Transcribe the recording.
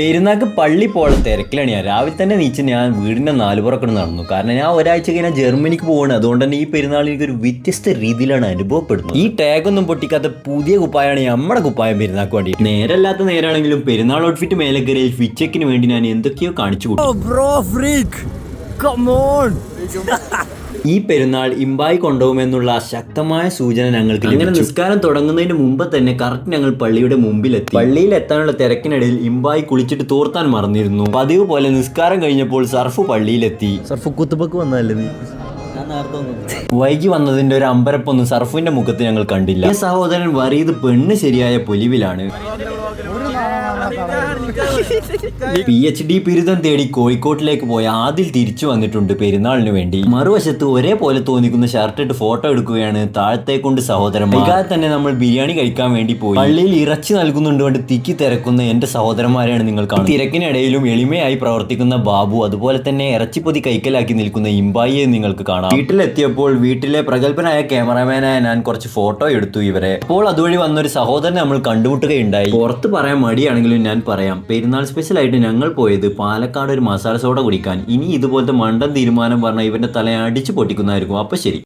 പെരുന്നാൾക്ക് പള്ളി പോലെ തിരക്കിലാണ് ഞാൻ. രാവിലെ തന്നെ നീച്ച് ഞാൻ വീടിൻ്റെ നാലുപുറമൊക്കെ നടന്നു. കാരണം ഞാൻ ഒരാഴ്ച കഴിഞ്ഞാൽ ജർമ്മനിക്ക് പോവാണ്. അതുകൊണ്ട് തന്നെ ഈ പെരുന്നാൾ എനിക്കൊരു വ്യത്യസ്ത രീതിയിലാണ് അനുഭവപ്പെടുന്നത്. ഈ ടാഗൊന്നും പൊട്ടിക്കാത്ത പുതിയ കുപ്പായാണ് നമ്മുടെ കുപ്പായം പെരുന്നാൾക്ക് വേണ്ടി. നേരല്ലാത്ത നേരാണെങ്കിലും പെരുന്നാൾ ഔട്ട്ഫിറ്റ് മേലക്കരയിൽ ഫിച്ചെക്കിന് വേണ്ടി ഞാൻ എന്തൊക്കെയോ കാണിച്ചു കൊടുത്തു. ഈ പെരുന്നാൾ ഇമ്പായി കൊണ്ടുപോകുമെന്നുള്ള ശക്തമായ സൂചന ഞങ്ങൾക്ക് ഇങ്ങനെ നിസ്കാരം തുടങ്ങുന്നതിന് മുമ്പ് തന്നെ കറക്റ്റ് ഞങ്ങൾ പള്ളിയുടെ മുമ്പിലെത്തി. പള്ളിയിൽ എത്താനുള്ള തിരക്കിനിടയിൽ ഇമ്പായി കുളിച്ചിട്ട് തോർത്താൻ മറന്നിരുന്നു. പതിവ് പോലെ നിസ്കാരം കഴിഞ്ഞപ്പോൾ സർഫ് പള്ളിയിലെത്തി. സർഫ് കുത്തുബക്ക് വന്നല്ലേ? വൈകി വന്നതിന്റെ ഒരു അമ്പരപ്പൊന്നും സർഫിന്റെ മുഖത്ത് ഞങ്ങൾ കണ്ടില്ല. ഈ സഹോദരൻ വരീത് പെണ്ണ് ശരിയായ പൊലിവിലാണ്. PhD ബിരുദം തേടി കോഴിക്കോട്ടിലേക്ക് പോയ ആദിൽ തിരിച്ചു വന്നിട്ടുണ്ട് പെരുന്നാളിന് വേണ്ടി. മറുവശത്ത് ഒരേപോലെ തോന്നിക്കുന്ന ഷർട്ട് ഇട്ട് ഫോട്ടോ എടുക്കുകയാണ് താഴത്തേക്കൊണ്ട് സഹോദരൻ. വൈകാതെ തന്നെ നമ്മൾ ബിരിയാണി കഴിക്കാൻ വേണ്ടി പോയി. പള്ളിയിൽ ഇറച്ചി നൽകുന്നുണ്ട് കൊണ്ട് തിക്കി തിരക്കുന്ന എന്റെ സഹോദരന്മാരെയാണ് നിങ്ങൾ കാണുന്നത്. തിരക്കിനിടയിലും എളിമയായി പ്രവർത്തിക്കുന്ന ബാബു, അതുപോലെ തന്നെ ഇറച്ചിപ്പൊതി കൈക്കലാക്കി നിൽക്കുന്ന ഇമ്പായിയെ നിങ്ങൾക്ക് കാണാം. വീട്ടിലെത്തിയപ്പോൾ വീട്ടിലെ പ്രഗത്ഭനായ ക്യാമറാമാനായ ഞാൻ കുറച്ച് ഫോട്ടോ എടുത്തു ഇവരെ. അപ്പോൾ അതുവഴി വന്നൊരു സഹോദരനെ നമ്മൾ കണ്ടുമുട്ടുകയുണ്ടായി. പുറത്ത് പറയാൻ മടിയാണെങ്കിലും ഞാൻ പറയാം, പെരുന്നാൾ സ്പെഷ്യൽ ആയിട്ട് ഞങ്ങൾ പോയത് പാലക്കാട് ഒരു മസാല സോഡ കുടിക്കാൻ. ഇനി ഇതുപോലത്തെ മണ്ടൻ തീരുമാനം പറഞ്ഞാൽ ഇവന്റെ തല അടിച്ചു പൊട്ടിക്കുന്നതായിരിക്കും. അപ്പൊ ശരി.